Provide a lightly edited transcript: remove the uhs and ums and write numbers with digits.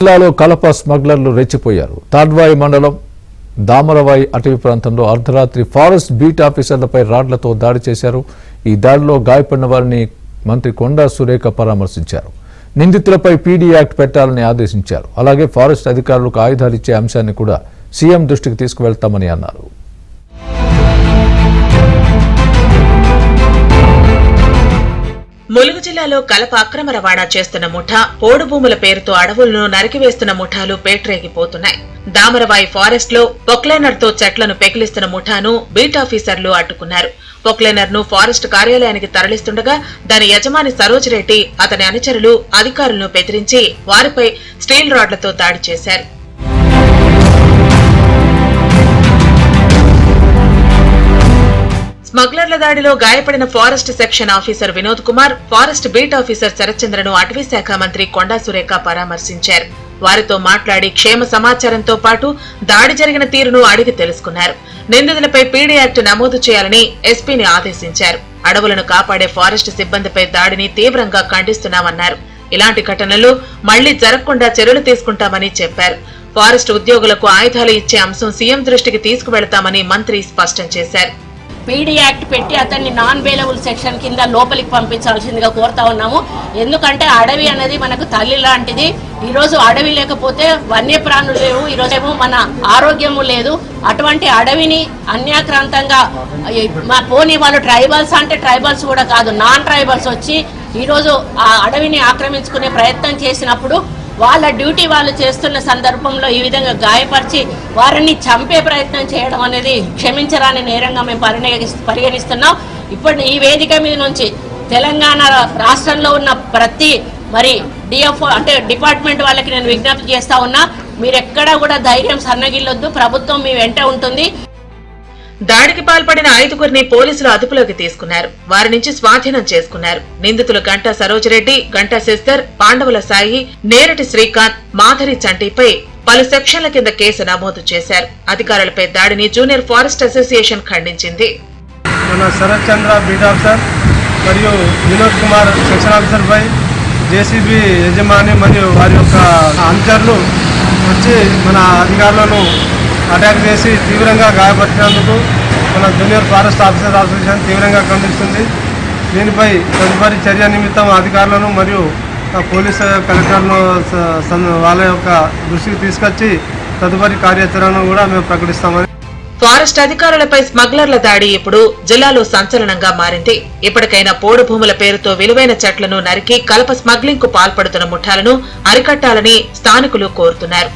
జిల్లాలో కలప స్మగ్లర్లు రెచ్చిపోయారు. తాడ్వాయి మండలం దామరవాయి అటవీ ప్రాంతంలో అర్ధరాత్రి ఫారెస్ట్ బీట్ ఆఫీసర్లపై రాడ్లతో దాడి చేశారు. ఈ దాడిలో గాయపడిన వారిని మంత్రి కొండా సురేఖ పరామర్శించారు. నిందితులపై పీడీ యాక్ట్ పెట్టాలని ఆదేశించారు. అలాగే ఫారెస్ట్ అధికారులకు ఆయుధాలు ఇచ్చే అంశాన్ని కూడా సీఎం దృష్టికి తీసుకువెళ్తామని అన్నారు. ములుగు జిల్లాలో కలప అక్రమ రవాణా చేస్తున్న ముఠా, పోడు భూముల పేరుతో అడవులను నరికివేస్తున్న ముఠాలు పేట్రేగిపోతున్నాయి. దామరవాయి ఫారెస్ట్ లో పొక్లైనర్ తో చెట్లను పెకిలిస్తున్న ముఠాను బీట్ ఆఫీసర్లు అడ్డుకున్నారు. పొక్లైనర్ ను ఫారెస్ట్ కార్యాలయానికి తరలిస్తుండగా దాని యజమాని సరోజ్ రెడ్డి, అతని అనుచరులు అధికారులను బెదిరించి వారిపై స్టీల్ రాడ్లతో దాడి చేశారు. స్మగ్లర్ల దాడిలో గాయపడిన forest section officer Vinod Kumar, forest beat officer శరత్చంద్రను అటవీ శాఖ మంత్రి కొండా సురేఖ పరామర్శించారు. వారితో మాట్లాడి క్షేమ సమాచారంతో పాటు దాడి జరిగిన తీరును అడిగి తెలుసుకున్నారు. నిందితులపై పీడీ యాక్ట్ నమోదు చేయాలని ఎస్పీని ఆదేశించారు. అడవులను కాపాడే ఫారెస్ట్ సిబ్బందిపై దాడిని తీవ్రంగా ఖండిస్తున్నామన్నారు. ఇలాంటి ఘటనలు మళ్లీ జరగకుండా చర్యలు తీసుకుంటామని చెప్పారు. ఫారెస్ట్ ఉద్యోగులకు ఆయుధాలు ఇచ్చే అంశం సీఎం దృష్టికి తీసుకువెళతామని మంత్రి స్పష్టం చేశారు. పీడీ యాక్ట్ పెట్టి అతన్ని నాన్ బెయిలబుల్ సెక్షన్ కింద లోపలికి పంపించాల్సిందిగా కోరుతా ఉన్నాము. ఎందుకంటే అడవి అనేది మనకు తల్లి లాంటిది. ఈరోజు అడవి లేకపోతే వన్యప్రాణులు లేవు, ఈరోజేమో మన ఆరోగ్యము లేదు. అటువంటి అడవిని అన్యాక్రాంతంగా పోనీ వాళ్ళు ట్రైబల్స్ అంటే ట్రైబల్స్ కూడా కాదు, నాన్ ట్రైబల్స్ వచ్చి ఈరోజు ఆ అడవిని ఆక్రమించుకునే ప్రయత్నం చేసినప్పుడు వాళ్ళ డ్యూటీ వాళ్ళు చేస్తున్న సందర్భంలో ఈ విధంగా గాయపరిచి వారిని చంపే ప్రయత్నం చేయడం అనేది క్షమించరాని నేరంగా మేము పరిగణిస్తున్నాం. ఇప్పుడు ఈ వేదిక మీద నుంచి తెలంగాణ రాష్ట్రంలో ఉన్న ప్రతి డిఎఫ్ఓ అంటే డిపార్ట్మెంట్ వాళ్ళకి నేను విజ్ఞప్తి చేస్తా ఉన్నా, మీరెక్కడా కూడా ధైర్యం సన్నగిల్లొద్దు, ప్రభుత్వం మీ వెంట ఉంటుంది. దాడికి పాల్పడిన 5గురిని పోలీసులు అదుపులోకి తీసుకున్నారు. వారి నుంచి స్వాధీనం చేసుకున్నారు. నిందితులు గంటా సరోజిరెడ్డి, గంటా శశిధర్, పాండవుల సాయి, నేరటి శ్రీకాంత్, మాధరి చంటిపై పలు సెక్షన్ల కింద కేసు నమోదు చేశారు. అధికారులపై దాడిని జూనియర్ ఫారెస్ట్ అసోసియేషన్ ఖండించింది. మన శరత్ చంద్ర బీట్ ఆఫీసర్ మరియు వినోద్ కుమార్ సెక్షన్ ఆఫీసర్ పై జేసీబీ యజమాని మరియు వారి యొక్క అనుచరులు వచ్చి మన అధికారులను అటాక్ చేసి తీవ్రంగా గాయపరిచినందుకు మన జూనియర్ ఫారెస్ట్ ఆఫీసర్ అసోసియేషన్ తీవ్రంగా ఖండిస్తుంది. దీనిపై తదుపరి చర్య నిమిత్తం అధికారులను మరియు పోలీసు కలెక్టర్ను వాళ్ళ యొక్క దృష్టికి తీసుకొచ్చి తదుపరి కార్యాచరణను కూడా మేము ప్రకటిస్తామని. ఫారెస్ట్ అధికారులపై స్మగ్లర్ల దాడి ఇప్పుడు జిల్లాలో సంచలనంగా మారింది. ఇప్పటికైనా పోడు భూముల పేరుతో విలువైన చెట్లను నరికి కలప స్మగ్లింగ్ కు పాల్పడుతున్న ముఠాలను అరికట్టాలని స్థానికులు కోరుతున్నారు.